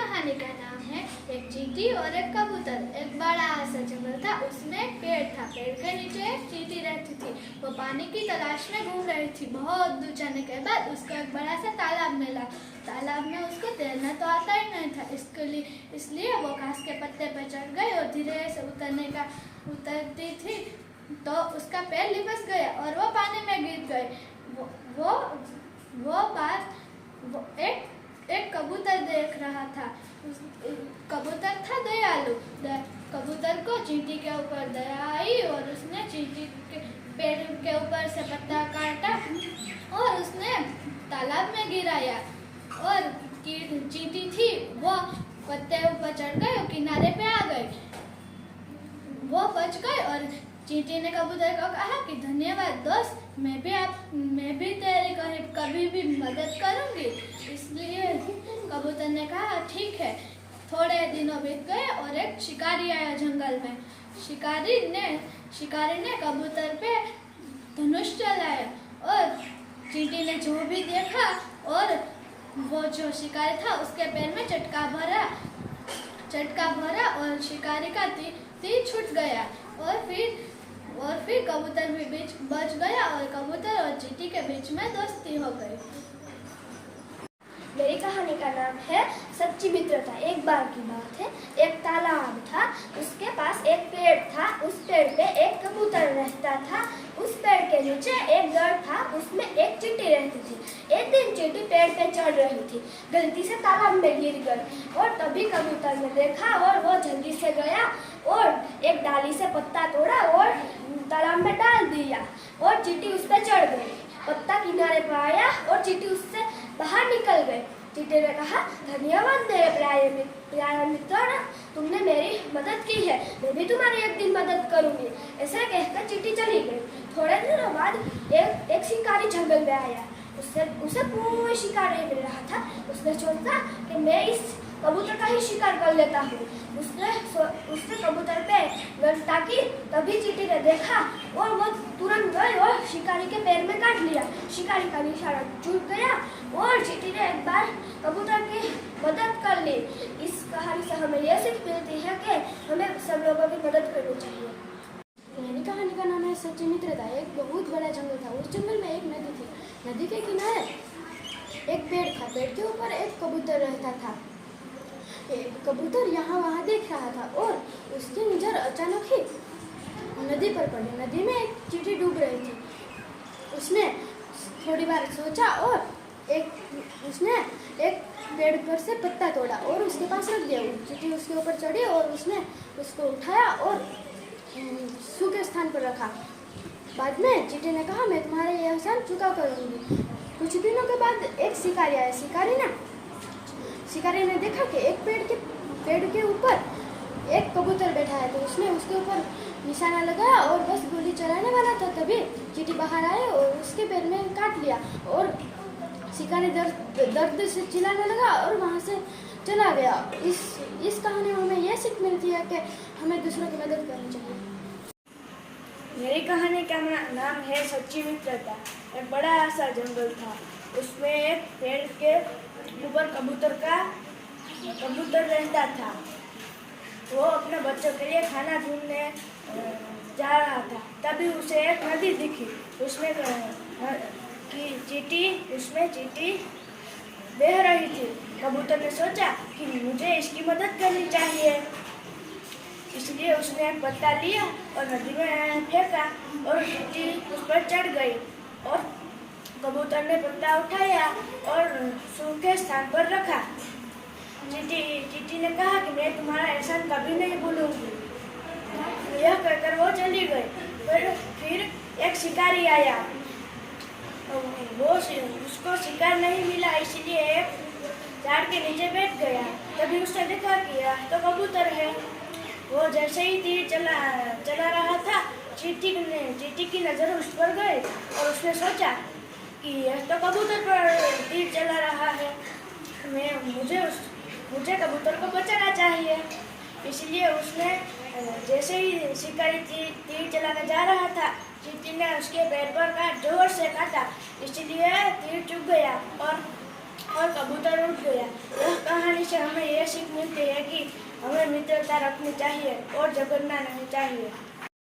कहानी का नाम है एक चींटी और एक कबूतर। एक बड़ा सा जंगल था, उसमें एक पेड़ था। पेड़ के नीचे एक चींटी रहती थी। वो पानी की तलाश में घूम रही थी। बहुत दूर जाने के बाद उसको एक बड़ा सा तालाब मिला। तालाब में उसको तैरना तो आता ही नहीं था, इसलिए वो घास के पत्ते पर चढ़ गई और धीरे से उतरती थी तो उसका पैर लिपस गया और वो पानी में गिर गई। वो एक कबूतर देख रहा था। कबूतर था दयालु। कबूतर को चींटी के ऊपर दया आई और उसने चींटी के पेड़ के ऊपर से पत्ता काटा और उसने तालाब में गिराया। और चींटी थी वो पत्ते ऊपर चढ़ गई और किनारे पे आ गई। वो बच गई और चींटी ने कबूतर को कहा कि धन्यवाद दोस्त, मैं भी तेरी कभी भी मदद करूंगी। इसलिए कबूतर ने कहा ठीक है। थोड़े दिनों बीत गए और एक शिकारी आया जंगल में। शिकारी ने कबूतर पे धनुष चलाया और चींटी ने जो भी देखा और वो जो शिकारी था उसके पैर में चटका भरा और शिकारी का तीर छूट गया और फिर कबूतर भी बच गया और कबूतर और चींटी के बीच में दोस्ती हो गई। मेरी कहानी का नाम है सच्ची मित्रता। एक बार की बात है, एक तालाब था, उसके पास एक पेड़ था। उस पेड़ पे एक कबूतर रहता था। उस पेड़ के नीचे एक गढ़ था, उसमें एक चींटी रहती थी। एक दिन चींटी पेड़ पे चढ़ रही थी, गलती से तालाब में गिर गई और तभी कबूतर ने देखा और वो जल्दी से गया और एक डाली से पत्ता तोड़ा और तालाब में डाल दिया और चींटी उस पर चढ़ गई। पत्ता किनारे पर आया और चींटी उससे बाहर निकल गई। चींटी ने कहा धन्यवाद मेरे प्यारे मित्र, तुमने मेरी मदद की है, मैं भी तुम्हारी एक दिन मदद करूंगी। ऐसा कहकर चींटी चली गई। थोड़े दिनों बाद एक शिकारी जंगल में आया। उसे कोई शिकार नहीं मिल रहा था। उसने सोचा कि मैं इस कबूतर का ही शिकार कर लेता हूँ। उसने कबूतर पे गन ताकी, तभी चींटी ने देखा और वो तुरंत गई और शिकारी के पैर में काट लिया। शिकारी का निशाना चूक गया और चींटी ने एक बार कबूतर की मदद कर ली। इस कहानी से हमें यह सीख मिलती है कि हमें सब लोगों की मदद करनी चाहिए। मेरी कहानी का नाम है सच्ची मित्रता। एक बहुत बड़ा जंगल था। उस जंगल में एक नदी थी। नदी के किनारे एक पेड़ था। पेड़ के ऊपर एक कबूतर रहता था। कबूतर यहाँ वहाँ देख रहा था और उसकी नजर अचानक ही नदी पर पड़ी। नदी में एक चींटी डूब रही थी। उसने थोड़ी बार सोचा और उसने एक पेड़ पर से पत्ता तोड़ा और उसके पास रख दिया। चींटी उसके ऊपर चढ़ी और उसने उसको उठाया और सूखे स्थान पर रखा। बाद में चींटी ने कहा मैं तुम्हारे यह एहसान चुका करूंगी। कुछ दिनों के बाद एक शिकारी आया। शिकारी ने देखा कि एक पेड़ के ऊपर एक कबूतर बैठा है, तो उसने उसके ऊपर निशाना लगाया और बस गोली चलाने वाला था। तभी चींटी बाहर आए और उसके पैर में काट लिया और शिकारी दर्द से चिल्लाने लगा और वहाँ से चला गया। इस कहानी में हमें यह सीख मिलती है कि हमें दूसरों की मदद करनी चाहिए। मेरी कहानी का नाम है सच्ची मित्रता। एक बड़ा सा जंगल था, उसमें एक पेड़ के ऊपर कबूतर रहता था। वो अपने बच्चों के लिए खाना ढूंढने जा रहा था। तभी उसे एक नदी दिखी। उसमें चींटी बह रही थी। कबूतर ने सोचा कि मुझे इसकी मदद करनी चाहिए, इसलिए उसने एक पत्ता लिया और नदी में फेंका और चींटी उस पर चढ़ गई और कबूतर ने पत्ता उठाया और सूखे स्थान पर रखा। चींटी ने कहा कि मैं तुम्हारा एहसान कभी नहीं भूलूंगी। यह कहकर वो चली गई। फिर एक शिकारी आया। उसको शिकार नहीं मिला, इसलिए एक झाड़ के नीचे बैठ गया। तभी उसने देखा कि यह तो कबूतर है। वो जैसे ही तीर चला रहा था, चींटी की नजर उस पर गई और उसने सोचा कि यह तो कबूतर पर तीर चला रहा है, मुझे कबूतर को बचाना चाहिए। इसलिए उसने जैसे ही शिकारी तीर चलाने जा रहा था, चींटी ने उसके पैर पर जोर से काटा, इसलिए तीर चुभ गया और और कबूतर उड़ गया। यह कहानी से हमें यह सीख मिलती है कि हमें मित्रता रखनी चाहिए और झगड़ना नहीं चाहिए।